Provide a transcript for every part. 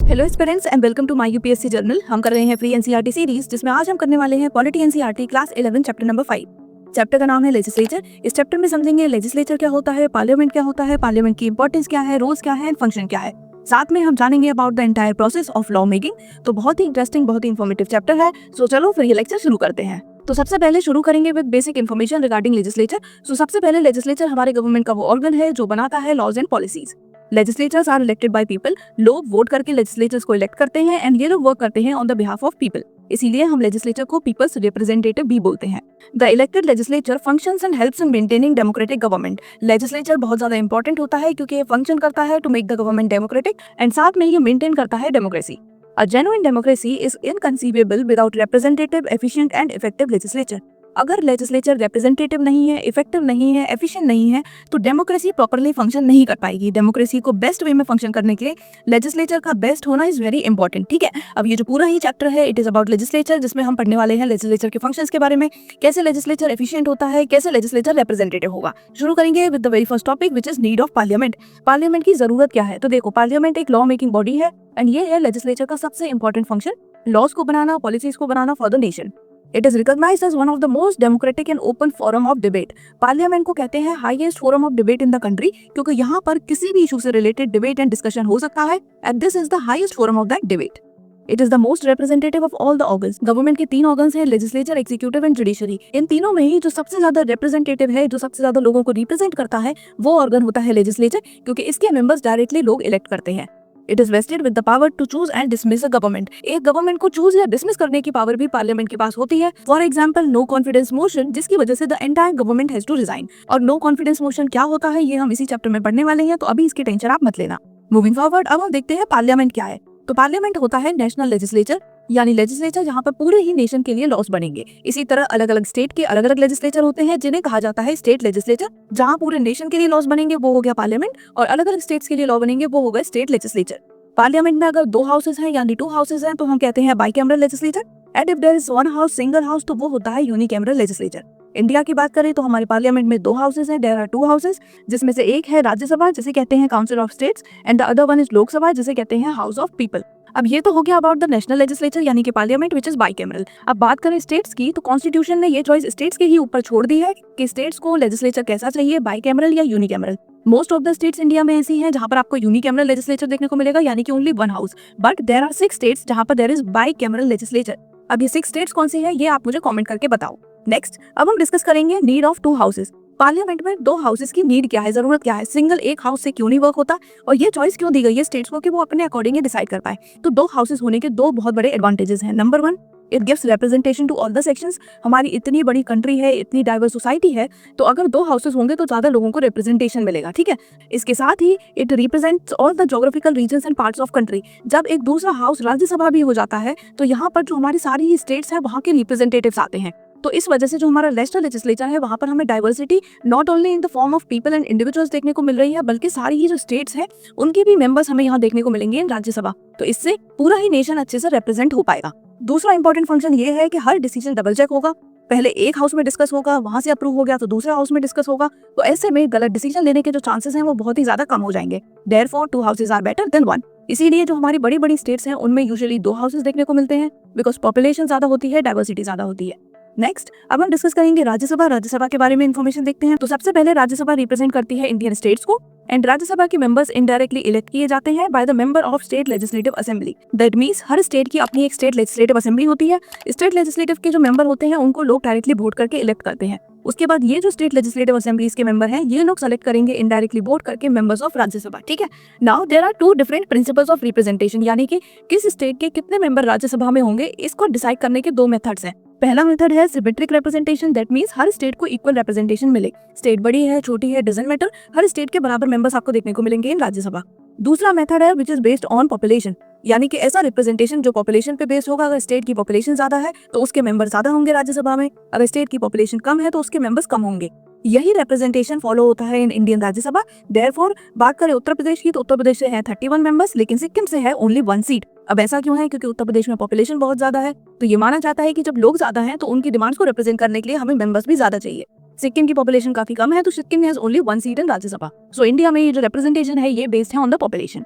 Hello aspirants and welcome to my UPSC journal. हम कर रहे हैं फ्री एनसीईआरटी सीरीज, जिसमें आज हम करने वाले हैं polity NCERT class 11 chapter number 5। Chapter का नाम है लेजिस्लेचर। इस चैप्टर में समझेंगे लेजिस्लेचर क्या होता है, पार्लियामेंट क्या होता है, पार्लियामेंट की इंपॉर्टेंस क्या है, रोल्स क्या है एंड फंक्शन क्या है। साथ में हम जानेंगे about the entire process of law making. तो बहुत ही इंटरेस्टिंग, बहुत ही इन्फॉर्मेटिव चैप्टर है। सो चलो फिर ये लेक्चर शुरू करते हैं। तो सबसे पहले शुरू करेंगे with basic information regarding legislature. So सबसे पहले लेजिस्लेचर हमारे गवर्नमेंट का वो ऑर्गन है जो बनाता है laws and policies. Legislatures are elected by people. लोग वोट करके लेजिस्लेचर्स को इलेक्ट करते हैं एंड ये लोग वर्क करते हैं on the behalf of people. इसीलिए हम लेजिस्लेचर को पीपल्स रिप्रेजेंटेटिव भी बोलते हैं। The elected legislature functions and helps in maintaining democratic government. Legislature बहुत ज्यादा इंपॉर्टेंट होता है क्योंकि ये फंक्शन करता है to make the government democratic and साथ में ये मेंटेन करता है democracy. A genuine democracy is inconceivable without representative, efficient and effective legislature. अगर लेजिस्लेचर रिप्रेजेंटेटिव नहीं है, इफेक्टिव नहीं है, एफिशिएंट नहीं है, तो डेमोक्रेसी प्रॉपर्ली फंक्शन नहीं कर पाएगी। डेमोक्रेसी को बेस्ट वे में फंक्शन करने के लिए लेजिस्लेचर का बेस्ट होना इज वेरी इंपॉर्टेंट। ठीक है, अब ये जो पूरा ही चैप्टर है इट इज अबाउट लेजिस्लेचर, जिसमें हम पढ़ने वाले हैं लेजिस्लेचर के फंक्शंस के बारे में, कैसे लेजिस्लेचर एफिशिएंट होता है, कैसे लेजिस्लेचर रिप्रेजेंटेटिव होगा। शुरू करेंगे with the very first topic which is need of parliament. Parliament की जरूरत क्या है? तो देखो, पार्लियामेंट एक लॉ मेकिंग बॉडी है एंड ये है लेजिस्लेचर का सबसे इंपॉर्टेंट फंक्शन, लॉज को बनाना, पॉलिसीज को बनाना for the nation. It is recognized as one of the most democratic and open forum of debate. Parliament को कहते हैं highest forum of debate in the country क्योंकि यहाँ पर किसी भी इशू से रिलेटेड डिबेट एंड डिस्कशन हो सकता है and this is the highest forum of that debate. It is the most representative of all the organs. Government के 3 ऑर्गन्स हैं, लेजिस्लेचर, एग्जीक्यूटिव एंड जुडिशरी। इन तीनों में ही जो सबसे ज्यादा रिप्रेजेंटेटिव है, जो सबसे ज्यादा लोगों को रिप्रेजेंट करता है, वो ऑर्गन होता है लेजिस्लेचर, क्योंकि इसके मेंबर्स डायरेक्टली लोग इलेक्ट करते हैं। It is vested with the power to choose and dismiss a government. एक गवर्नमेंट को चूज या डिसमिस करने की पावर भी पार्लियामेंट के पास होती है। For example no confidence motion, जिसकी वजह से the entire government has to resign. और नो कॉन्फिडेंस मोशन क्या होता है ये हम इसी चैप्टर में पढ़ने वाले हैं, तो अभी इसकी टेंशन आप मत लेना। मूविंग फॉरवर्ड, अब हम देखते हैं पार्लियामेंट क्या है। तो पार्लियामेंट होता है नेशनल लेजिस्लेचर, यानी लेजिस्लेचर जहाँ पर पूरे ही नेशन के लिए लॉस बनेंगे। इसी तरह अलग अलग स्टेट के अलग अलग लेजिस्लेचर होते हैं जिन्हें कहा जाता है स्टेट लेजिस्लेचर। जहाँ पूरे नेशन के लिए लॉस बनेंगे वो हो गया पार्लियामेंट, और अलग अलग स्टेट्स के लिए लॉ बनेंगे वो हो गए स्टेट लेजिस्लेचर। पार्लियामेंट में अगर 2 हाउसेस हैं यानी 2 हाउसेस हैं तो हम कहते हैं bicameral legislature, and if there is 1 house single house तो वो होता है यूनिकैमरल लेजिस्लेचर। इंडिया की बात करें तो हमारे पार्लियामेंट में 2 हाउसेस हैं, देयर आर 2 हाउसेस, जिसमें से एक है राज्यसभा जिसे कहते हैं council of states and the other one is Lok Sabha जिसे कहते हैं हाउस ऑफ पीपल। अब ये तो हो गया अबाउट द नेशनल लेजिस्लेचर यानी कि पार्लियामेंट विच इज बाइकैमरल। अब बात करें स्टेट्स की, तो कॉन्स्टिट्यूशन ने ये चॉइस स्टेट्स के ही ऊपर छोड़ दी है कि स्टेट्स को लेजिस्लेचर कैसा चाहिए, बाइकैमरल या unicameral. Most of the states India में ऐसी हैं जहां पर आपको यूनिकैमरल लेजिस्लेचर देखने को मिलेगा, यानी कि only 1 house, but there are 6 states जहां पर देयर इज बाइकैमरल लेजिस्लेचर। अब ये 6 स्टेट्स कौन सी है ये आप मुझे कमेंट करके बताओ। नेक्स्ट, अब हम डिस्कस करेंगे नीड ऑफ 2 हाउसेस। पार्लियामेंट में 2 हाउसेस की नीड क्या है, जरूरत क्या है, सिंगल एक हाउस से क्यों नहीं वर्क होता, और ये चॉइस क्यों दी गई है स्टेट्स को कि वो अपने अकॉर्डिंग डिसाइड कर पाए। तो 2 हाउसेस होने के 2 बहुत बड़े एडवांटेजेस हैं। Number 1, it gives representation to all the sections. हमारी इतनी बड़ी कंट्री है, इतनी डाइवर्स सोसाइटी है, तो अगर 2 हाउसेस होंगे तो ज्यादा लोगों को रिप्रेजेंटेशन मिलेगा। ठीक है, इसके साथ ही it represents all the geographical regions and parts of country. जब एक दूसरा हाउस राज्यसभा भी हो जाता है तो यहाँ पर जो हमारी सारी ही स्टेट्स है वहाँ के रिप्रेजेंटेटिव्स आते हैं। तो इस वजह से जो हमारा नेशनल लेजिस्लेचर है वहाँ पर हमें diversity not only in the form of people and individuals देखने को मिल रही है, बल्कि सारी ही जो स्टेट्स हैं उनके भी मेंबर्स हमें यहाँ देखने को मिलेंगे इन राज्यसभा। तो इससे पूरा ही नेशन अच्छे से रिप्रेजेंट हो पाएगा। दूसरा इंपॉर्टेंट फंक्शन ये है कि हर डिसीजन डबल चेक होगा। पहले एक हाउस में डिस्कस होगा, वहां से अप्रूव हो गया तो दूसरे हाउस में डिस्कस होगा, तो ऐसे में गलत डिसीजन लेने के जो चांसेस हैं वो बहुत ही ज्यादा कम हो जाएंगे। Therefore 2 houses are better than 1। इसीलिए जो हमारी बड़ी बड़ी स्टेट्स हैं उनमें यूजुअली 2 हाउसेस देखने को मिलते हैं, बिकॉज पॉपुलेशन ज्यादा होती है, डाइवर्सिटी ज्यादा होती है। नेक्स्ट, अब हम डिस्कस करेंगे राज्यसभा। राज्यसभा के बारे में इन्फॉर्मेशन देखते हैं। तो सबसे पहले राज्यसभा रिप्रेजेंट करती है इंडियन स्टेट्स को, एंड राज्यसभा के मेंबर्स इनडायरेक्टली इलेक्ट किए जाते हैं by the member of state legislative assembly. That means her state की अपनी एक स्टेट लेजिस्लेटिव असेंबली होती है। स्टेट लेजिस्लेटिव के जो मेंबर होते हैं उनको लोग डायरेक्टली वोट करके इलेक्ट करते हैं। उसके बाद ये जो स्टेट लेजिस्लेटिव असेंबलीज के मेंबर हैं ये लोग सेलेक्ट करेंगे इनडायरेक्टली वोट करके मेंबर्स ऑफ राज्यसभा। ठीक है, now there are 2 different principles of representation, यानी कि किस स्टेट के कितने मेंबर राज्यसभा में होंगे इसको डिसाइड करने के 2 मेथड्स हैं। पहला मेथड है symmetric representation, that means her state को इक्वल रिप्रेजेंटेशन मिले। स्टेट बड़ी है छोटी है डजंट मैटर, हर स्टेट के बराबर मेंबर्स आपको देखने को मिलेंगे इन राज्यसभा। दूसरा मेथड है which is based on population, यानी कि ऐसा रिप्रेजेंटेशन जो पॉपुलेशन पे बेस्ड होगा। अगर स्टेट की पॉपुलेशन ज्यादा है तो उसके मेंबर ज्यादा होंगे राज्यसभा में, अगर स्टेट की पॉपुलेशन कम है तो उसके मेंबर्स कम होंगे। यही रिप्रेजेंटेशन फॉलो होता है इन इंडियन राज्यसभा। देयरफॉर बात करें उत्तर प्रदेश की, तो उत्तर प्रदेश से है 31 मेंबर्स, लेकिन सिक्किम से है ओनली 1 सीट। अब ऐसा क्यों है? क्योंकि उत्तर प्रदेश में पॉपुलेशन बहुत ज्यादा है, तो ये माना जाता है कि जब लोग ज्यादा हैं तो उनकी डिमांड्स को रिप्रेजेंट करने के लिए हमें मेंबर्स भी ज्यादा चाहिए। सिक्किम की पॉपुलेशन काफी कम है, तो Sikkim has only 1 seat in Rajya Sabha. So India में ये जो रिप्रेजेंटेशन है ये बेस्ड है ऑन द पॉपुलेशन।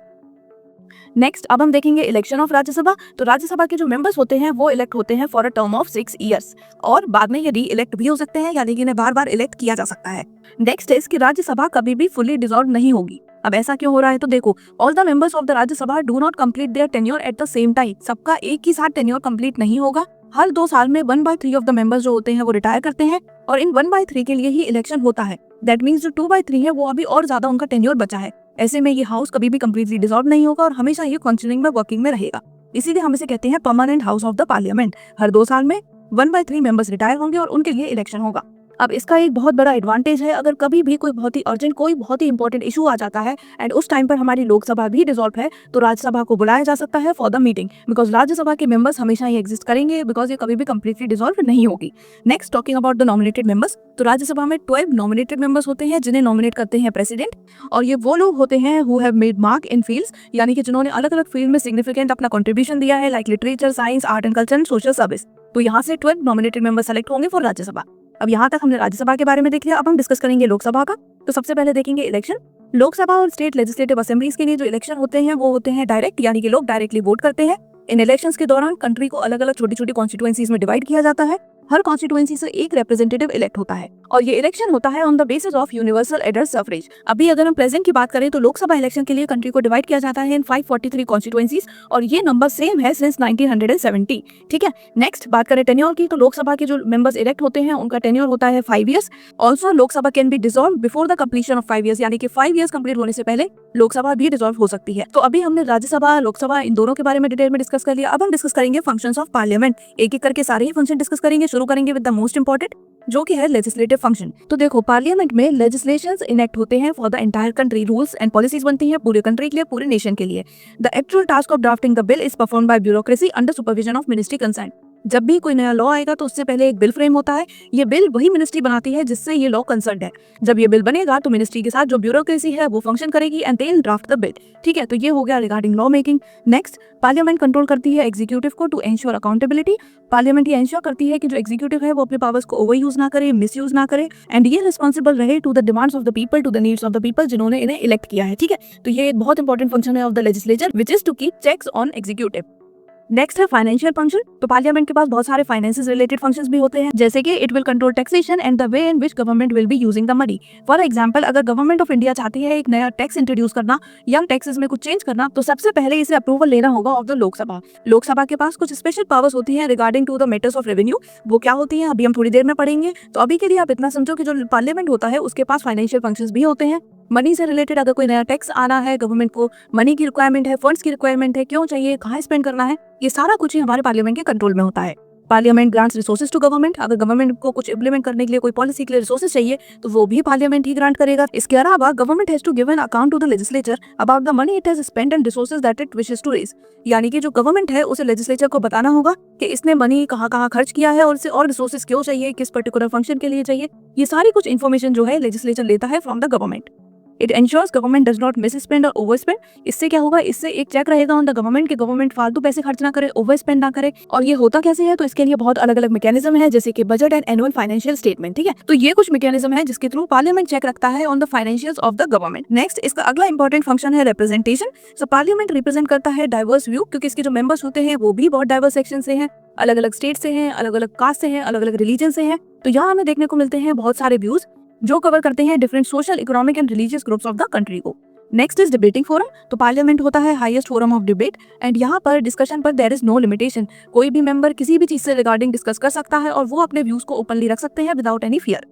नेक्स्ट अब हम देखेंगे इलेक्शन ऑफ राज्यसभा। तो राज्यसभा के जो मेंबर्स होते हैं वो इलेक्ट होते हैं for a term of 6 years और बाद में ये री इलेक्ट भी हो सकते हैं, यानी कि इन्हें बार बार इलेक्ट किया जा सकता है। नेक्स्ट है कि राज्यसभा कभी भी फुली डिसॉल्व नहीं होगी। अब ऐसा क्यों हो रहा है, तो देखो, all the members of the Rajya Sabha do not complete their tenure at the same time. सबका एक ही साथ टेन्योर कंप्लीट नहीं होगा। हर 2 साल में 1/3 ऑफ द मेंबर्स जो होते हैं वो रिटायर करते हैं और इन 1/3 के लिए ही इलेक्शन होता है। दैट मीन्स जो 2/3 है वो अभी और ज्यादा उनका टेन्योर बचा है। ऐसे में ये हाउस कभी भी कंप्लीटली डिसॉल्व नहीं होगा और हमेशा ये कंटिन्यूइंग में वर्किंग में रहेगा। इसीलिए हम इसे कहते हैं permanent house of the parliament. हर 2 साल में 1/3 मेंबर्स रिटायर होंगे और उनके लिए इलेक्शन होगा। अब इसका एक बहुत बड़ा एडवांटेज है, अगर कभी भी कोई बहुत ही अर्जेंट, कोई बहुत ही इंपॉर्टेंट इशू आ जाता है एंड उस टाइम पर हमारी लोकसभा भी डिसॉल्व है तो राज्यसभा को बुलाया जा सकता है for the meeting, because Rajya Sabha के मेंबर्स हमेशा ही एग्जिस्ट करेंगे, बिकॉज ये कभी भी कंप्लीटली डिसॉल्व नहीं होगी। Next talking about the nominated members. तो राज्यसभा में 12 नॉमिनेटेड मेंबर्स होते हैं जिन्हें नॉमिनेट करते हैं प्रेसिडेंट, और ये वो लोग होते हैं who have made mark in fields, यानी कि जिन्होंने अलग अलग फील्ड में सिग्निफिकेंट अपना कंट्रीब्यूशन दिया है, like literature, science, art and culture and social service. तो यहाँ से 12 नॉमिनेटेड मेंबर्स सेलेक्ट होंगे फॉर राज्यसभा। अब यहाँ तक हमने राज्यसभा के बारे में देख लिया, अब हम डिस्कस करेंगे लोकसभा का। तो सबसे पहले देखेंगे इलेक्शन। लोकसभा और स्टेट लेजिस्लेटिव असेंबलीज के लिए जो इलेक्शन होते हैं वो होते हैं डायरेक्ट, यानी कि लोग डायरेक्टली वोट करते हैं। इन इलेक्शंस के दौरान कंट्री को अलग अलग छोटी छोटी कॉन्स्टिट्यूएंसीज में डिवाइड किया जाता है। हर कॉन्स्टिट्यूएंसी से एक रिप्रेजेंटेटिव इलेक्ट होता है और ये इलेक्शन होता है on the basis of universal adult suffrage. अभी अगर हम प्रेजेंट की बात करें तो लोकसभा इलेक्शन के लिए कंट्री को डिवाइड किया जाता है इन 543 कॉन्स्टिट्यूएंसीज और ये नंबर सेम है सिंस 1970। ठीक है, नेक्स्ट बात करें टेन्योर की, तो लोकसभा के जो मेंबर्स इलेक्ट होते हैं उनका टेन्योर होता है 5 years. Also Lok Sabha can be dissolve before the completion of 5 years, यानी कि 5 ईयर्स कंप्लीट होने से पहले लोकसभा भी डिसॉल्व हो सकती है। तो अभी हमने राज्यसभा, लोकसभा इन दोनों के बारे में डिटेल में डिस्कस कर लिया। अब हम डिस्कस करेंगे फंक्शंस ऑफ पार्लियामेंट। एक एक करके सारे ही फंक्शन डिस्कस करेंगे। शुरू करेंगे विद द मोस्ट इंपॉर्टेंट, जो कि है लेजिस्लेटिव फंक्शन। तो देखो, पार्लियामेंट में लेजिस्लेशंस इनेक्ट होते हैं for the entire country. Rules and policies बनती हैं पूरे कंट्री के लिए, पूरे नेशन के लिए। The actual task of drafting the bill is performed by bureaucracy under supervision of ministry concern. जब भी कोई नया लॉ आएगा तो उससे पहले एक बिल फ्रेम होता है। ये बिल वही मिनिस्ट्री बनाती है जिससे ये लॉ कंसर्न्ड है। जब ये बिल बनेगा तो मिनिस्ट्री के साथ जो ब्यूरोक्रेसी है वो फंक्शन करेगी and they will draft the bill. ठीक है, तो ये हो गया regarding law making. Next, parliament control करती है एग्जीक्यूटिव को टू एंश्योर अकाउंटेबिलिटी। पार्लियामेंट ये एंश्योर करती है कि जो एग्जीक्यूटिव है वो अपने पावर्स को ओवर यूज ना करे, मिस यूज ना करे एंड ये रिस्पॉन्सिबल रहे to the demands of the people, to the needs of the people जिन्होंने इन्हें इलेक्ट किया है। ठीक है, तो ये एक बहुत इंपॉर्टेंट फंक्शन है of the legislature which is to keep checks on executive. Next है फाइनेंशियल फंक्शन। तो पार्लियामेंट के पास बहुत सारे फाइनेंसेस रिलेटेड फंक्शंस भी होते हैं, जैसे कि it will control taxation and the way in which government will be using the money. For example, अगर गवर्नमेंट ऑफ इंडिया चाहती है एक नया टैक्स इंट्रोड्यूस करना या टैक्सेस में कुछ चेंज करना, तो सबसे पहले इसे अप्रूवल लेना होगा ऑफ द लोकसभा। लोकसभा के पास कुछ स्पेशल पावर्स होती है regarding to the matters of revenue. वो क्या होती है अभी हम थोड़ी देर में पढ़ेंगे। तो अभी के लिए आप इतना समझो कि जो पार्लियामेंट होता है उसके पास फाइनेंशियल फंक्शंस भी होते हैं। मनी से रिलेटेड अगर कोई नया टैक्स आना है, गवर्नमेंट को मनी की रिक्वायरमेंट है, फंड्स की रिक्वायरमेंट है, क्यों चाहिए, कहाँ स्पेंड करना है, ये सारा कुछ ही हमारे पार्लियामेंट के कंट्रोल में होता है। Parliament grants resources to government. अगर गवर्नमेंट को कुछ इंप्लीमेंट करने के लिए, कोई पॉलिसी के लिए रिसोर्सेज चाहिए तो वो भी पार्लियामेंट ही ग्रांट करेगा। इसके अलावा government has to give an account to the legislature about the money it has spent and resources that it wishes to raise. यानी कि जो गवर्नमेंट है उसे लेजिस्लेचर को बताना होगा कि इसने मनी कहाँ कहाँ खर्च किया है और इसे और रिसोर्सेज क्यों चाहिए, किस पर्टिकुलर फंक्शन के लिए चाहिए। ये सारी कुछ इन्फॉर्मेशन जो है लेजिस्लेचर लेता है from the government. It ensures government does not miss spend और ओवर स्पेंड। इससे क्या होगा, इससे एक चेक रहेगा ऑन द गवर्नमेंट कि गवर्नमेंट फालतू पैसे खर्च ना करे, ओवर स्पेंड ना करे। और ये होता कैसे है, तो इसके लिए बहुत अलग अलग मैकेनिज्म है, जैसे कि budget and annual financial statement. ठीक है, तो ये कुछ मैकेनिज्म है जिसके थ्रू पार्लियामेंट चेक रखता है on the financials of the government. Next, इसका अगला इंपॉर्टेंट फंक्शन है रिप्रेजेंटेशन। सो पार्लियामेंट रिप्रेजेंट करता है डाइवर्स व्यू, क्योंकि इसके जो मेंबर्स होते हैं वो भी बहुत डाइवर्स सेक्शन से हैं, अलग अलग स्टेट से हैं, अलग अलग कास्ट से हैं, अलग अलग रिलीजन से हैं। तो यहाँ हमें देखने को मिलते हैं बहुत सारे व्यूज जो कवर करते हैं different social, economic and religious groups of the country को। Next is debating forum. तो पार्लियामेंट होता है highest forum of debate and यहाँ पर डिस्कशन पर देयर इज नो लिमिटेशन। कोई भी मेंबर किसी भी चीज से रिगार्डिंग डिस्कस कर सकता है और वो अपने व्यूज को ओपनली रख सकते हैं विदाउट एनी फियर।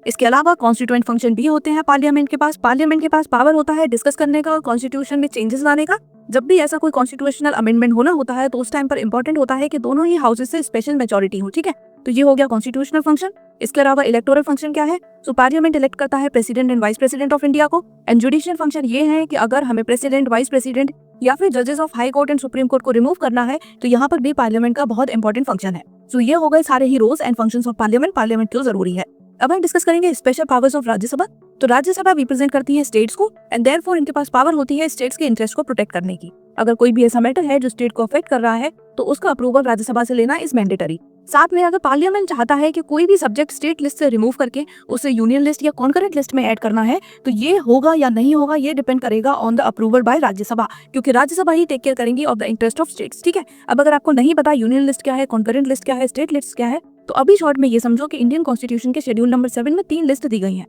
इसके अलावा कॉन्स्टिट्यूएंट फंक्शन भी होते हैं पार्लियामेंट के पास। पार्लियामेंट के पास पावर होता है डिस्कस करने का और कॉन्स्टिट्यूशन में चेंजेस लाने का। जब भी ऐसा कोई कॉन्स्टिट्यूशनल अमेंडमेंट होना होता है तो उस टाइम पर इंपॉर्टेंट होता है कि दोनों ही हाउसेज से स्पेशल मेजॉरिटी हो। ठीक है, तो ये हो गया कॉन्स्टिट्यूशनल फंक्शन। इसके अलावा इलेक्टोरल फंक्शन क्या है, तो पार्लियामेंट इलेक्ट करता है president and vice president of India को। एंड जुडिशियल फंक्शन ये है कि अगर हमें प्रेसिडेंट, वाइस प्रेसिडेंट या फिर जजेस of high court and supreme court को रिमूव करना है तो यहाँ पर भी पार्लियामेंट का बहुत इंपॉर्टेंट फंक्शन है। सो ये हो गए सारे ही roles and functions of parliament. Parliament क्यों जरूरी है। अब हम डिस्कस करेंगे स्पेशल पावर्स ऑफ राज्यसभा। तो राज्यसभा रिप्रेजेंट करती है स्टेट्स को एंड देयरफॉर इनके पास पावर होती है स्टेट्स के इंटरेस्ट को प्रोटेक्ट करने की। अगर कोई भी ऐसा मैटर है जो स्टेट को अफेक्ट कर रहा है तो उसका अप्रूवल राज्यसभा से लेना इज मैंडेटरी। साथ में अगर पार्लियामेंट चाहता है कि कोई भी सब्जेक्ट स्टेट लिस्ट से रिमूव करके उसे यूनियन लिस्ट या कॉन्करेंट लिस्ट में ऐड करना है, तो ये होगा या नहीं होगा ये डिपेंड करेगा on the approval bye Rajya Sabha, क्योंकि राज्यसभा ही टेक केयर करेंगी of the interest of states. ठीक है, अब अगर आपको नहीं पता यूनियन लिस्ट क्या है, कॉन्करेंट लिस्ट क्या है, स्टेट लिस्ट क्या है, तो अभी शॉर्ट में ये समझो कि इंडियन कॉन्स्टिट्यूशन के शेड्यूल नंबर 7 में 3 लिस्ट दी गई है।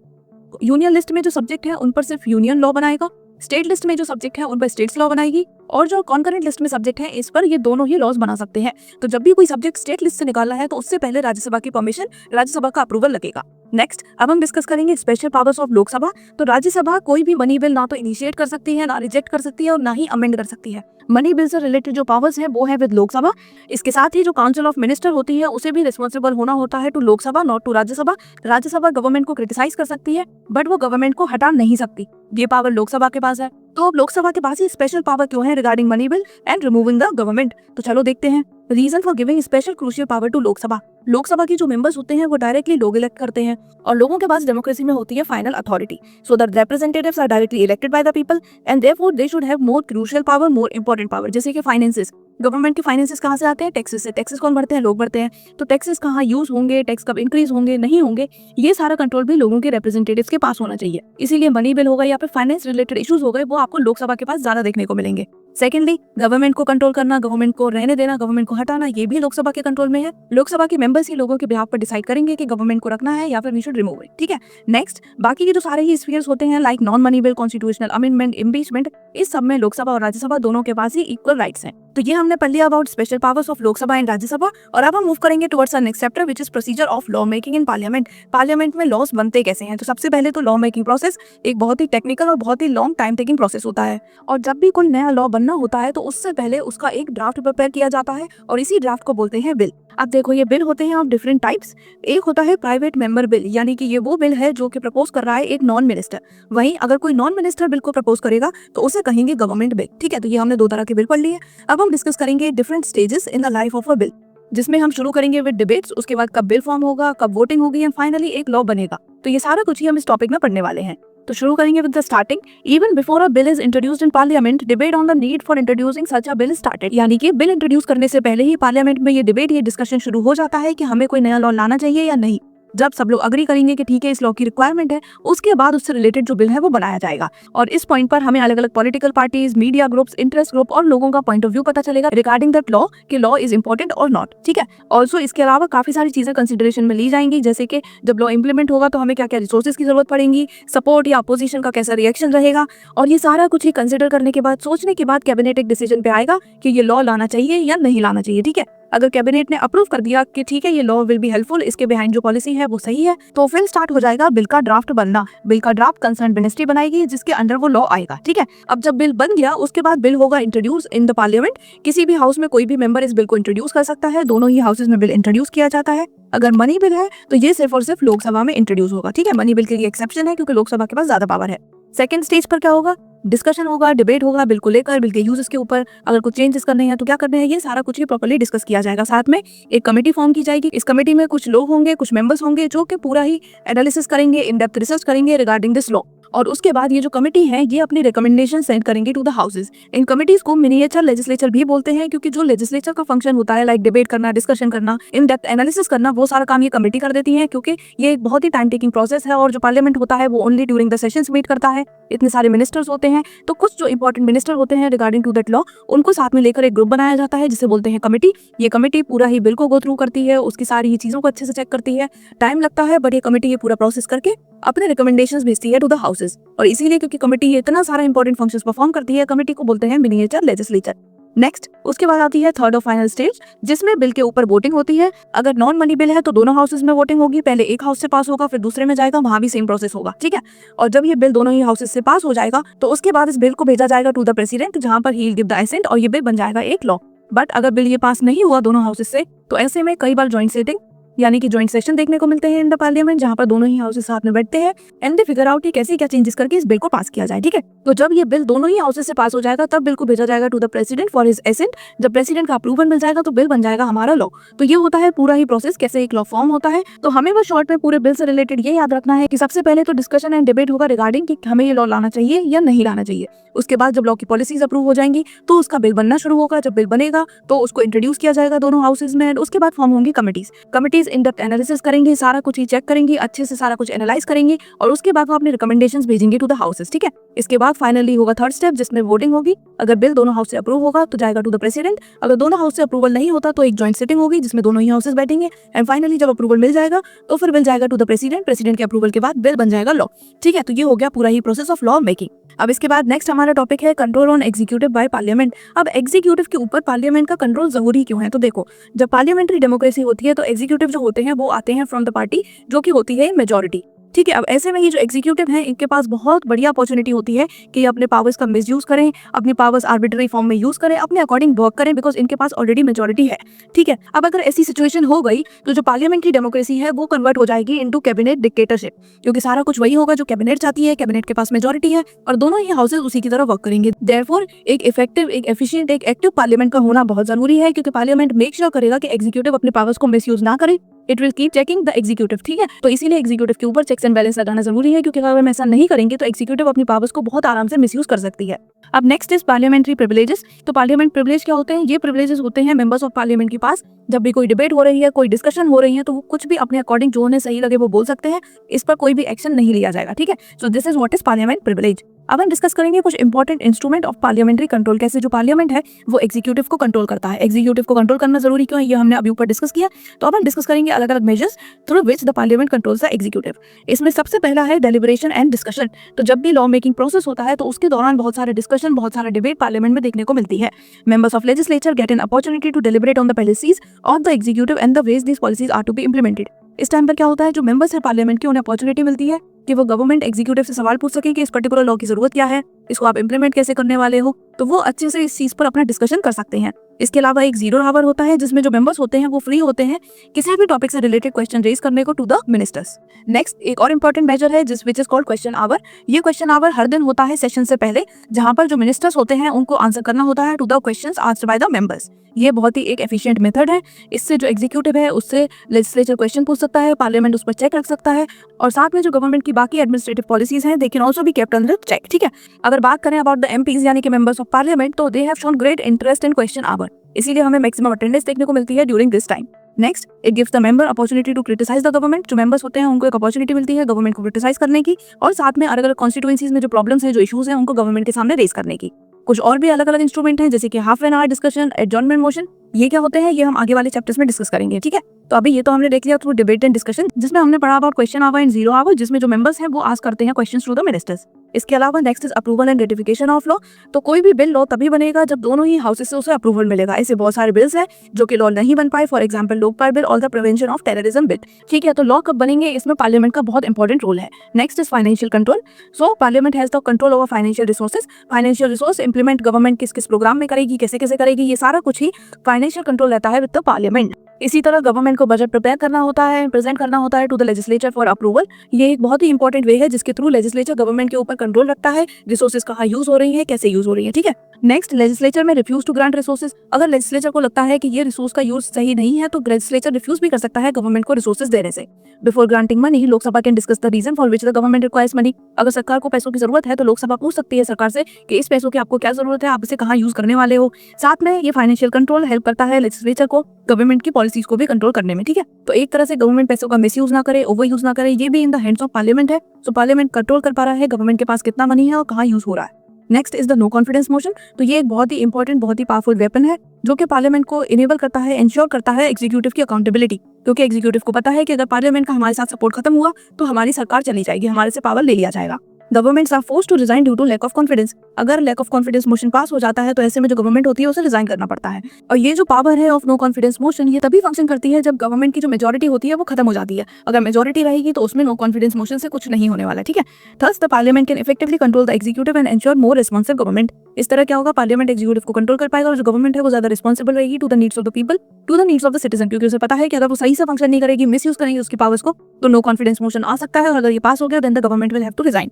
यूनियन लिस्ट में जो सब्जेक्ट है उन पर सिर्फ यूनियन लॉ बनाएगा, स्टेट लिस्ट में जो सब्जेक्ट है उन पर स्टेट्स लॉ बनाएगी, और जो कॉन्करेंट लिस्ट में सब्जेक्ट है इस पर ये दोनों ही लॉज बना सकते हैं। तो जब भी कोई सब्जेक्ट स्टेट लिस्ट से निकालना है तो उससे पहले राज्यसभा की परमिशन, राज्यसभा का अप्रूवल लगेगा। नेक्स्ट अब हम डिस्कस करेंगे स्पेशल पावर्स ऑफ लोकसभा। तो राज्यसभा कोई भी मनी बिल ना तो इनिशिएट कर सकती है, ना रिजेक्ट कर सकती है और ना ही अमेंड कर सकती है। मनी बिल से रिलेटेड जो पावर्स है वो है विद लोकसभा। इसके साथ ही जो काउंसिल ऑफ मिनिस्टर होती है उसे भी रिस्पॉन्सिबल होना होता है to Lok Sabha, not to Rajya Sabha. Rajya Sabha government को क्रिटिसाइज कर सकती है बट वो गवर्नमेंट को हटा नहीं सकती, ये पावर लोकसभा के पास है। तो अब लोकसभा के पास ही स्पेशल पावर क्यों है regarding money bill and removing the government, तो चलो देखते हैं। Reason for giving special crucial power to Lok Sabha. Lok Sabha की जो मेंबर्स होते हैं वो डायरेक्टली लोग इलेक्ट करते हैं और लोगों के पास डेमोक्रेसी में होती है final authority. So the representatives are directly elected by the people and therefore they should have more crucial power, more important power. जैसे कि फाइनेंसेस, गवर्नमेंट के फाइनेंसेस कहाँ से आते हैं? टैक्सेस से। टैक्सेस कौन भरते हैं? लोग भरते हैं। तो टैक्सेस कहाँ यूज होंगे, टैक्स कब इंक्रीज होंगे, नहीं होंगे, ये सारा कंट्रोल भी लोगों के रिप्रेजेंटेटिव्स के पास होना चाहिए। इसीलिए मनी बिल होगा या फिर फाइनेंस रिलेटेड इश्यूज हो गए वो आपको लोकसभा के पास ज्यादा देखने को मिलेंगे। सेकेंडली, गवर्नमेंट को कंट्रोल करना, गवर्नमेंट को रहने देना, गवर्नमेंट को हटाना, ये भी लोकसभा के कंट्रोल में है। लोकसभा के मेंबर्स ही लोगों के बिहाफ पर डिसाइड करेंगे कि गवर्नमेंट को रखना है या फिर वी शुड रिमूव इट। ठीक है, नेक्स्ट बाकी के जो सारे ही स्फीयर्स होते हैं like non money bill, constitutional amendment, impeachment, इस सब में लोकसभा और राज्यसभा दोनों के पास ही इक्वल राइट्स हैं। तो ये हमने पढ़ लिया about special powers of Lok Sabha and Rajya Sabha. और अब हम मूव करेंगे towards our next chapter which is procedure of law making in parliament. Parliament में लॉज बनते कैसे हैं? तो सबसे पहले तो लॉ मेकिंग प्रोसेस एक बहुत ही टेक्निकल और बहुत ही लॉन्ग टाइम टेकिंग प्रोसेस होता है। और जब भी कोई नया लॉ बनना होता है तो उससे पहले उसका एक ड्राफ्ट प्रिपेयर किया जाता है और इसी ड्राफ्ट को बोलते हैं बिल। अब देखो ये बिल होते हैं ऑफ डिफरेंट टाइप्स। एक होता है प्राइवेट मेंबर बिल, यानी कि ये वो बिल है जो कि प्रपोज कर रहा है एक नॉन मिनिस्टर। वहीं अगर कोई नॉन मिनिस्टर बिल को प्रपोज करेगा तो उसे कहेंगे गवर्नमेंट बिल। ठीक है, तो ये हमने दो तरह के बिल पढ़ लिए। अब हम डिस्कस करेंगे different stages in the life of a bill, जिसमें हम शुरू करेंगे विद डिबेट्स, उसके बाद कब बिल फॉर्म होगा, कब वोटिंग होगी एंड फाइनली एक लॉ बनेगा। तो ये सारा कुछ ही हम इस टॉपिक में पढ़ने वाले हैं। तो शुरू करेंगे with the starting. Even before a bill is introduced in parliament, debate on the need for introducing such a bill started. यानी कि बिल इंट्रोड्यूस करने से पहले ही पार्लियामेंट में ये डिबेट, ये डिस्कशन शुरू हो जाता है कि हमें कोई नया लॉ लाना चाहिए या नहीं। जब सब लोग अग्री करेंगे कि ठीक है इस लॉ की रिक्वायरमेंट है, उसके बाद उससे रिलेटेड जो बिल है वो बनाया जाएगा। और इस पॉइंट पर हमें अलग अलग political parties, media groups, interest group और लोगों का पॉइंट ऑफ व्यू पता चलेगा रिगार्डिंग दैट लॉ कि लॉ इज इंपॉर्टेंट और नॉट। ठीक है, ऑल्सो इसके अलावा काफी सारी चीजें कंसिडरेशन में ली जाएंगी, जैसे कि जब लॉ इंप्लीमेंट होगा तो हमें क्या क्या रिसोर्सेज की जरूरत पड़ेगी, सपोर्ट या अपोजिशन का कैसा रिएक्शन रहेगा। और ये सारा कुछ ही कंसिडर करने के बाद, सोचने के बाद कैबिनेट एक डिसीजन पे आएगा कि ये लॉ लाना चाहिए या नहीं लाना चाहिए। ठीक है, अगर कैबिनेट ने अप्रूव कर दिया कि ठीक है ये लॉ विल बी हेल्पफुल, इसके बिहाइंड जो पॉलिसी है वो सही है, तो फिर स्टार्ट हो जाएगा बिल का ड्राफ्ट बनना। बिल का ड्राफ्ट कंसर्न मिनिस्ट्री बनाएगी जिसके अंडर वो लॉ आएगा। ठीक है, अब जब बिल बन गया उसके बाद बिल होगा इंट्रोड्यूस इन द पार्लियामेंट। किसी भी हाउस में कोई भी मेंबर इस बिल को इंट्रोड्यूस कर सकता है, दोनों ही हाउसेज में बिल इंट्रोड्यूस किया जाता है। अगर मनी बिल है तो ये सिर्फ और सिर्फ लोकसभा में इंट्रोड्यूस होगा। ठीक है, मनी बिल के लिए एक्सेप्शन है क्योंकि लोकसभा के पास ज्यादा पावर है। सेकंड स्टेज पर क्या होगा? डिस्कशन होगा, डिबेट होगा बिल को लेकर, बिल के यूजेस के ऊपर, अगर कुछ चेंजेस करने हैं तो क्या करने हैं, ये सारा कुछ ही प्रॉपर्ली डिस्कस किया जाएगा। साथ में एक कमेटी फॉर्म की जाएगी। इस कमेटी में कुछ लोग होंगे, कुछ मेंबर्स होंगे जो कि पूरा ही एनालिसिस करेंगे, इन डेप्थ रिसर्च करेंगे रिगार्डिंग दिस लॉ। और उसके बाद ये जो कमेटी है ये अपनी रिकमेंडेशन सेंड करेंगे टू द हाउसेज। इन कमिटीज को मिनिएचर लेजिस्लेचर भी बोलते हैं क्योंकि जो लेजिस्लेचर का फंक्शन होता है लाइक डिबेट करना, डिस्कशन करना, इन डेप्थ एनालिसिस करना, वो सारा काम ये कमेटी कर देती है क्योंकि ये एक बहुत ही टाइम टेकिंग प्रोसेस है। और जो पार्लियामेंट होता है वो only during the sessions meet करता है। इतने सारे मिनिस्टर्स होते हैं तो कुछ जो इंपॉर्टेंट मिनिस्टर होते हैं रिगार्डिंग टू दैट लॉ उनको साथ में लेकर एक ग्रुप बनाया जाता है जिसे बोलते हैं कमेटी। ये कमेटी पूरा ही बिल को गो थ्रू करती है, उसकी सारी ही चीजों को अच्छे से चेक करती है। टाइम लगता है बट ये कमेटी ये पूरा प्रोसेस करके अपने रिकमेंडेशंस भेजती है टू द हाउसेज। और इसीलिए क्योंकि कमेटी ये इतना सारा इंपॉर्टेंट फंक्शंस परफॉर्म करती है, कमेटी को बोलते हैं मिनिएचर लेजिस्लेचर। नेक्स्ट उसके बाद आती है थर्ड और फाइनल स्टेज जिसमें बिल के ऊपर वोटिंग होती है। अगर नॉन मनी बिल है तो दोनों हाउसेज में वोटिंग होगी। पहले एक हाउस से पास होगा फिर दूसरे में जाएगा, वहां भी सेम प्रोसेस होगा। ठीक है, और जब ये बिल दोनों ही हाउसेज से पास हो जाएगा तो उसके बाद इस बिल को भेजा जाएगा टू द प्रेसिडेंट, जहां पर ही विल गिव द असेंट और ये बिल बन जाएगा एक लॉ। बट अगर बिल ये पास नहीं हुआ दोनों हाउसेज से तो ऐसे में कई बार ज्वाइंट सिटिंग यानी कि ज्वाइंट सेशन देखने को मिलते हैं इन द पार्लियामेंट, जहां पर दोनों ही हाउसेस साथ में बैठते हैं एंड दे फिगर आउट कि कैसे क्या चेंजेस करके इस बिल को पास किया जाए। ठीक है, तो जब ये बिल दोनों ही हाउसेस से पास हो जाएगा तब बिल को भेजा जाएगा to the president for his assent. जब प्रेसिडेंट का अप्रूवल मिल जाएगा तो बिल बन जाएगा हमारा लॉ। तो ये होता है पूरा ही प्रोसेस कैसे एक लॉ फॉर्म होता है। तो हमें बस शॉर्ट में पूरे बिल से रिलेटेड ये याद रखना है कि सबसे पहले तो डिस्कशन एंड डिबेट होगा रिगार्डिंग कि हमें ये लॉ लाना चाहिए या नहीं लाना चाहिए। उसके बाद जब लॉ की पॉलिसीज अप्रूव हो जाएंगी तो उसका बिल बनना शुरू होगा। जब बिल बनेगा तो उसको इंट्रोड्यूस किया जाएगा दोनों हाउसेज में। उसके बाद फॉर्म होंगी कमिटीज इन डेप्थ एनालिसिस करेंगे, सारा कुछ ही चेक करेंगे, अच्छे से सारा कुछ एनालाइज करेंगे और उसके बाद वो अपने रिकमेंडेशंस भेजेंगे टू द हाउसेज। ठीक है, इसके बाद फाइनली होगा थर्ड स्टेप जिसमें वोटिंग होगी। अगर बिल दोनों हाउस से अप्रूव होगा तो जाएगा टू द प्रेसिडेंट। अगर दोनों हाउस से अप्रूवल नहीं होता तो एक जॉइंट सिटिंग होगी जिसमें दोनों ही हाउसेज बैठेंगे एंड फाइनली जब अप्रूवल मिल जाएगा तो फिर बिल जाएगा टू द प्रेसिडेंट। प्रेसिडेंट के अप्रूवल के बाद बिल बन जाएगा लॉ। ठीक है, तो ये हो गया पूरा ही प्रोसेस ऑफ लॉ मेकिंग। अब इसके बाद नेक्स्ट हमारा टॉपिक है control on executive by parliament. अब एग्जीक्यूटिव के ऊपर पार्लियामेंट का कंट्रोल जरूरी क्यों है? तो देखो, जब पार्लियामेंट्री डेमोक्रेसी होती है तो एग्जीक्यूटिव जो होते हैं वो आते हैं फ्रॉम द पार्टी जो कि होती है मेजॉरिटी। ठीक है, अब ऐसे में ये जो एग्जीक्यूटिव है इनके पास बहुत बढ़िया अपॉर्चुनिटी होती है कि ये अपने पावर्स का मिसयूज करें, अपनी पावर्स आर्बिट्ररी फॉर्म में यूज करें, अपने अकॉर्डिंग वर्क करें, बिकॉज इनके पास ऑलरेडी मेजॉरिटी है। ठीक है, अब अगर ऐसी सिचुएशन हो गई तो जो पार्लियामेंट्री डेमोक्रेसी है वो कन्वर्ट हो जाएगी इनटू कैबिनेट डिक्टेटरशिप, क्योंकि सारा कुछ वही होगा जो कैबिनेट चाहती है। कैबिनेट के पास मेजॉरिटी है और दोनों ही हाउसेज उसी की तरह वर्क करेंगे। देयरफॉर एक इफेक्टिव, एक एफिशिएंट, एक एक्टिव पार्लियामेंट का होना बहुत जरूरी है, क्योंकि पार्लियामेंट मेक श्योर करेगा कि एग्जीक्यूटिव अपने पावर्स को मिसयूज ना करे। It will keep checking the executive. ठीक है, तो इसीलिए एग्जीक्यूटिव के ऊपर चेक्स एंड बैलेंस लगाना जरूरी है, क्योंकि अगर हम ऐसा नहीं करेंगे तो एग्जीक्यूटिव अपनी पावर्स को बहुत आराम से मिसयूज कर सकती है। अब नेक्स्ट इज पार्लियामेंट्री प्रिविलेजेस। तो पार्लियामेंट प्रिविलेज क्या होते हैं? ये प्रिविलेजेस होते हैं मेंबर्स ऑफ पार्लियामेंट के पास। जब भी कोई डिबेट हो रही है, कोई डिस्कशन हो रही है, तो वो कुछ भी अपने अकॉर्डिंग जो उन्हें सही लगे वो बोल सकते हैं। इस पर कोई भी एक्शन नहीं लिया जाएगा। ठीक है, so this is what is parliament privilege. अब हम डिस्कस करेंगे कुछ important instrument of parliamentary control, कैसे जो पार्लियामेंट है वो एग्जीक्यूटिव को कंट्रोल करता है। एग्जीक्यूटिव को कंट्रोल करना जरूरी क्यों है ये हमने अभी ऊपर डिस्कस किया। तो अब हम डिस्कस करेंगे अलग अलग measures through which the parliament controls the executive. इसमें सबसे पहला है डेलिब्रेशन एंड डिस्कशन। तो जब भी लॉ मेकिंग प्रोसेस होता है तो उसके दौरान बहुत सारे डिस्कशन, बहुत सारा डिबेट पार्लियामेंट में देखने को मिलती है। Members of legislature get an opportunity to deliberate on the policies of the executive and the ways these policies are to be implemented. इस टाइम पर क्या होता है, जो मेंबर्स है पार्लियामेंट के उन्हें अपॉर्चुनिटी मिलती है कि वो गवर्नमेंट एग्जीक्यूटिव से सवाल पूछ सके कि इस पर्टिकुलर लॉ की जरूरत क्या है, इसको आप इंप्लीमेंट कैसे करने वाले हो। तो वो अच्छे से इस चीज पर अपना डिस्कशन कर सकते हैं। इसके अलावा एक जीरो आवर होता है जिसमें जो मेंबर्स होते हैं वो फ्री होते हैं किसी भी टॉपिक से रिलेटेड क्वेश्चन रेज करने को टू द मिनिस्टर्स। नेक्स्ट एक और इंपॉर्टेंट मेजर है जिस which is called question hour. ये क्वेश्चन आवर हर दिन होता है सेशन से पहले, जहां पर जो मिनिस्टर्स होते हैं उनको आंसर करना होता है to the questions asked by the members. ये बहुत ही एक एफिशिएंट मेथड है। इससे जो एग्जीक्यूटिव है उससे लेजिस्लेचर क्वेश्चन पूछ सकता है, पार्लियामेंट उस पर चेक रख सकता है और साथ में जो गवर्नमेंट की बाकी एडमिनिस्ट्रेटिव पॉलिसीज हैं they can also be kept under check. ठीक है, अगर बात करें अबाउट द एमपीज यानी कि मेंबर्स ऑफ पार्लियामेंट, तो they have shown great interest in question hour, इसीलिए हमें मैक्सिमम अटेंडेंस देखने को मिलती है during this time. Next, it gives the member opportunity to criticise the government. जो मेंबर्स होते हैं उनको एक अपॉर्चुनिटी मिलती है गवर्नमेंट को क्रिटिसाइज करने की और साथ में अलग अलग कॉन्स्टिट्यूएंसीज में जो प्रॉब्लम्स हैं, जो इश्यूज हैं, उनको गवर्नमेंट के सामने रेज करने की। कुछ और भी अलग अलग इंस्ट्रूमेंट हैं जैसे कि half an hour discussion, adjournment motion. ये क्या होते हैं ये हम आगे वाले चैप्टर्स में डिस्कस करेंगे। ठीक है, तो अभी ये तो हमने देख लिया थ्रू डिबेट एंड डिस्कशन, जिसमें हमने पढ़ा about question our and zero hour, जिसमें जो मेंबर्स हैं वो आस्क करते हैं क्वेश्चंस टू द मिनिस्टर्स। इसके अलावा next is approval and ratification of law. तो कोई भी बिल लॉ तभी बनेगा जब दोनों ही हाउसेस से उसे अप्रूवल मिलेगा। ऐसे बहुत सारे बिल्स हैं जो कि लॉ नहीं बन पाए, फॉर एग्जांपल लोकपाल बिल और the prevention of terrorism bill. ठीक है, तो लॉ कब बनेंगे इसमें पार्लियामेंट का बहुत इंपॉर्टेंट रोल है। Next is financial control. So parliament has the control over financial resources. Financial resource implement government किस किस प्रोग्राम में करेगी, कैसे कैसे करेगी, ये सारा कुछ ही फाइनेंशियल कंट्रोल रहता है विद द पार्लियामेंट। इसी तरह गवर्नमेंट को बजट प्रिपेयर करना होता है, प्रेजेंट करना होता है to the legislature for approval. ये एक बहुत ही इंपॉर्टेंट वे है जिसके थ्रू लेजिस्लेचर गवर्नमेंट के ऊपर कंट्रोल रखता है, रिसोर्सेज कहाँ यूज हो रही है, कैसे यूज हो रही है। ठीक है, नेक्स्ट लेजिस्लेचर में रिफ्यूज टू ग्रांट रिसोर्सेज। अगर लेजिस्लेचर को लगता है कि ये रिसोर्स का यूज सही नहीं है तो लेजिस्लेचर रिफ्यूज भी कर सकता है गवर्नमेंट को रिसोर्सेज देने से। Before granting money, Lok Sabha can discuss the reason for which the government requires money. अगर सरकार को पैसों की जरूरत है तो लोकसभा पूछ सकती है सरकार से कि इस पैसों की आपको क्या जरूरत है, आप इसे कहाँ यूज करने वाले हो। साथ में ये फाइनेंशियल कंट्रोल हेल्प करता है लेजिस्लेचर को गवर्नमेंट की पॉलिसीज को भी कंट्रोल करने में। ठीक है, तो एक तरह से गवर्नमेंट पैसों का मिसयूज ना करे, ओवर यूज ना करे, ये भी in the hands of parliament है। सो पार्लियामेंट कंट्रोल कर पा रहा है गवर्नमेंट के पास कितना मनी है और कहाँ यूज हो रहा है। Next is the no confidence motion. तो ये एक बहुत ही इंपॉर्टेंट, बहुत ही पावरफुल वेपन है जो कि पार्लियामेंट को इनेबल करता है, इंश्योर करता है एग्जीक्यूटिव की अकाउंटेबिलिटी, क्योंकि एग्जीक्यूटिव को पता है कि अगर पार्लियामेंट का हमारे साथ सपोर्ट खत्म हुआ तो हमारी सरकार चली जाएगी, हमारे से पावर ले लिया जाएगा। Governments are forced to resign due to lack of confidence. अगर lack of confidence motion pass हो जाता है तो ऐसे में जो गवर्नमेंट होती है उसे रिजाइन करना पड़ता है। और ये जो पावर है ऑफ नो कॉन्फिडेंस मोशन, ये तभी फंक्शन करती है जब गवर्नमेंट की जो मेजॉरिटी होती है वो खत्म हो जाती है। अगर मेजॉरिटी रहेगी तो उसमें नो कॉन्फिडेंस मोशन से कुछ नहीं होने वाला। ठीक है, thus the parliament can effectively control the executive and ensure more responsive government. इस तरह क्या होगा, पार्लियामेंट एग्जीक्यूटिव को कंट्रोल कर पाएगा और जो गवर्नमेंट है वो ज्यादा रिस्पॉन्सिबल रहेगी to the needs of the people to the needs of the citizen, क्योंकि उसे पता है कि अगर वो सही से फंक्शन नहीं करेगी, मिसयूज करेंगे उसकी पावर्स को, तो नो कॉन्फिडेंस मोशन आ सकता है और अगर ये पास हो गया then the government will have to resign.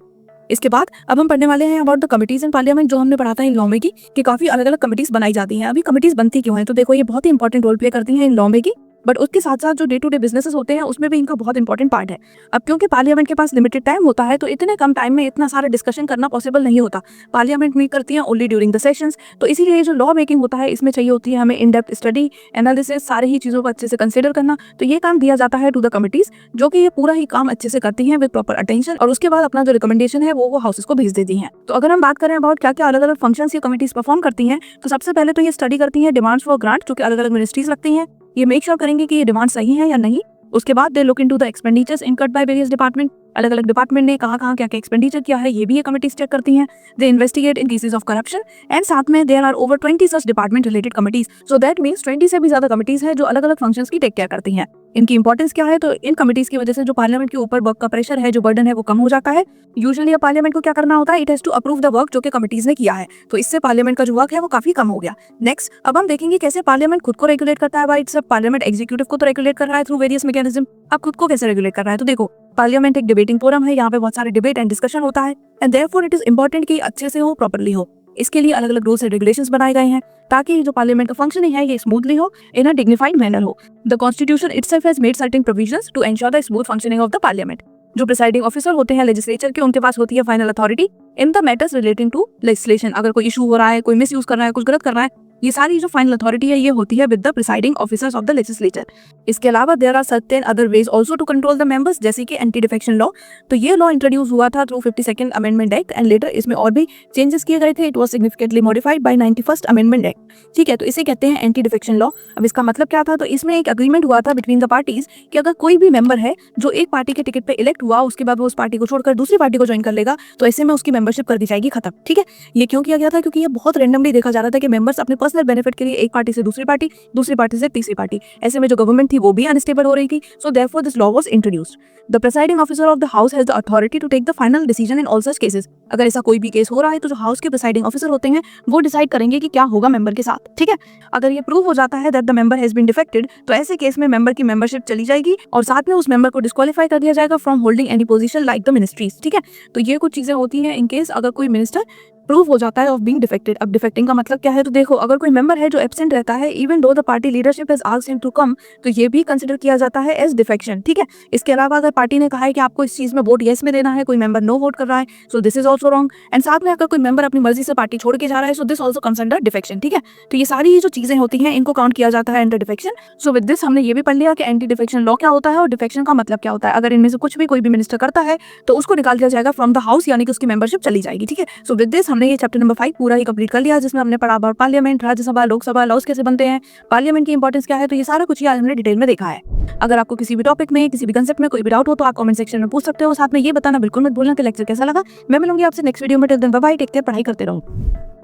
इसके बाद अब हम पढ़ने वाले हैं about the committees in parliament, जो हमने पढ़ा था इन लॉ में कि काफी अलग अलग कमिटीज बनाई जाती हैं। अभी कमिटीज बनती क्यों हैं, तो देखो ये बहुत ही इंपॉर्टेंट रोल प्ले करती हैं इन लॉ में की, बट उसके साथ साथ जो डे टू डे बिजनेसेस होते हैं उसमें भी इनका बहुत इंपॉर्टेंट पार्ट है। अब क्योंकि पार्लियामेंट के पास लिमिटेड टाइम होता है तो इतने कम टाइम में इतना सारा डिस्कशन करना पॉसिबल नहीं होता। पार्लियामेंट मीट करती है ओनली ड्यूरिंग द सेशंस, तो इसीलिए जो लॉ मेकिंग होता है इसमें चाहिए होती है हमें इन डेप्थ स्टडी, एनालिसिस, सारी ही चीज़ों को अच्छे से कंसिडर करना। तो ये काम दिया जाता है टू द कमिटीज, जो कि ये पूरा ही काम अच्छे से करती हैं विद प्रॉपर अटेंशन, और उसके बाद अपना जो रिकमेंडेशन है वो हाउसेस को भेज देती हैं। तो अगर हम बात करें अबाउट क्या क्या अलग अलग फंक्शंस ये कमिटीज परफॉर्म करती हैं, तो सबसे पहले तो ये स्टडी करती हैं डिमांड्स फॉर ग्रांट, जो कि अलग अलग मिनिस्ट्रीज लगती हैं। ये मेक श्योर करेंगे कि ये डिमांड सही है या नहीं। उसके बाद they look into the expenditures incurred by various department, अलग अलग डिपार्टमेंट ने कहाँ क्या क्या एक्सपेंडिचर किया है ये भी ये कमिटीज चेक करती हैं। They investigate in cases of corruption and साथ में there are over 20 such department related committees, so that means 20 से भी ज्यादा कमिटीज हैं जो अलग अलग फंक्शंस की टेक केयर करती हैं। इनकी इंपॉर्टेंस क्या है, तो इन कमिटीज की वजह से जो पार्लियामेंट के ऊपर वर्क का प्रेशर है, जो बर्डन है वो कम हो जाता है। यूजुअली पार्लियामेंट को क्या करना होता है, it has to approve the work जो कि कमिटीज ने किया है, तो इससे पार्लियामेंट का जो वर्क है वो काफी कम हो गया। नेक्स्ट अब हम देखेंगे कैसे पार्लियामेंट खुद को रेगुलेट करता है। भाई सब पार्लियामेंट एग्जीक्यूटिव को तो रेगुलेट कर रहा है थ्रू वेरियस मैकेनिज्म, अब खुद को कैसे रेगुलेट कर रहा है, तो देखो पार्लियामेंट एक डिबेटिंग फोरम है, यहाँ पे बहुत सारे डिबेट एंड डिस्कशन होता है and therefore it is important कि अच्छे से हो, प्रॉपर्ली हो। इसके लिए अलग अलग रूल्स एंड रेगुलेशंस बनाए गए हैं ताकि जो पार्लियामेंट का फंक्शनिंग है ये स्मूथली हो, इन अ डिग्निफाइड मैनर हो। The constitution itself has made certain provisions to ensure the smooth functioning of the parliament. जो प्रिसाइडिंग ऑफिसर होते हैं लेजिस्लेचर के, उनके पास होती है final authority in the matters relating to legislation. अगर कोई इशू हो रहा है, कोई मिस यूज कर रहा है, कुछ गलत कर रहा है, ये सारी जो फाइनल अथॉरिटी है ये होती है with the presiding officers of the legislature. इसके अलावा there are certain other ways also to control the members, जैसे कि एंटी डिफेक्शन लॉ। तो ये लॉ इंट्रोड्यूस हुआ था through 52nd amendment act and later इसमें और भी चेंजेस किए गए थे। It was significantly modified by 91st amendment act. ठीक है, तो इसे कहते हैं एंटी डिफेक्शन लॉ। अब इसका मतलब क्या था, तो इसमें एक अग्रीमेंट हुआ था बिटवीन द पार्टीज कि अगर कोई भी मेंबर है जो एक पार्टी के टिकट पे इलेक्ट हुआ, उसके बाद वो उस पार्टी को छोड़कर दूसरी पार्टी को ज्वाइन कर लेगा, तो ऐसे में उसकी मेंबरशिप कर दी जाएगी खत्म। ठीक है, ये क्यों किया गया था, क्योंकि ये बहुत रैंडमली देखा जा रहा था कि मेंबर्स अपने पर्सनल बेनिफिट के लिए एक पार्टी से दूसरी पार्टी, दूसरी पार्टी से तीसरी पार्टी, ऐसे में जो गवर्नमेंट थी वो भी अनस्टेबल हो रही थी। So therefore this law was introduced. The presiding officer of the house has the authority to take the final decision in all such cases. अगर ऐसा कोई भी केस हो रहा है तो जो हाउस के प्रिसाइडिंग ऑफिसर होते हैं वो डिसाइड करेंगे कि क्या होगा मेंबर के साथ। ठीक है, अगर ये प्रूव हो जाता है that the member has been defected, तो ऐसे केस में मेंबर की मेंबरशिप चली जाएगी और साथ में उस मेंबर को डिस्क्वालीफाई कर दिया जाएगा from holding any position like the ministries. ठीक है, तो ये कुछ चीजें होती हैं इन केस अगर कोई मिनिस्टर प्रूव हो जाता है ऑफ बीइंग डिफेक्टेड। अब डिफेक्टिंग का मतलब क्या है, तो देखो अगर कोई मेंबर है जो एब्सेंट रहता है even though the party leadership has asked him to come, तो ये भी कंसीडर किया जाता है एज डिफेक्शन। ठीक है, इसके अलावा अगर पार्टी ने कहा है कि आपको इस चीज में वोट येस में देना है, कोई मेंबर नो वोट कर रहा है, so this is also wrong. And साथ में अगर कोई मेंबर अपनी मर्जी से पार्टी छोड़ के जा रहा है, so this also comes under defection. ठीक है, तो ये सारी जो चीजें होती हैं इनको काउंट किया जाता है under defection. So with this हमने ये भी पढ़ लिया कि एंटी डिफेक्शन लॉ क्या होता है और डिफेक्शन का मतलब क्या होता है। अगर इनमें से कुछ भी कोई भी मिनिस्टर करता है तो उसको निकाल दिया जाएगा फ्रॉम द हाउस, यानी कि उसकी मेंबरशिप चली जाएगी। ठीक है, सो विद दिस हमने ये चैप्टर नंबर 5 पूरा ही कंप्लीट कर लिया, जिसमें हमने पढ़ा about parliament, Rajya Sabha, Lok Sabha, laws कैसे बनते हैं, पार्लियामेंट की इंपॉर्टेंस क्या है, तो ये सारा कुछ आज हमने डिटेल में देखा है। अगर आपको किसी भी टॉपिक में, किसी भी कंसेप्ट में कोई भी डाउट हो तो आप कमेंट सेक्शन में पूछ सकते हो। साथ में ये बताना बिल्कुल मत भूलना कि लेक्चर कैसा लगा। मैं मिलूंगी आपसे नेक्स्ट वीडियो में। Till then bye bye, take care, पढ़ाई करते रहो।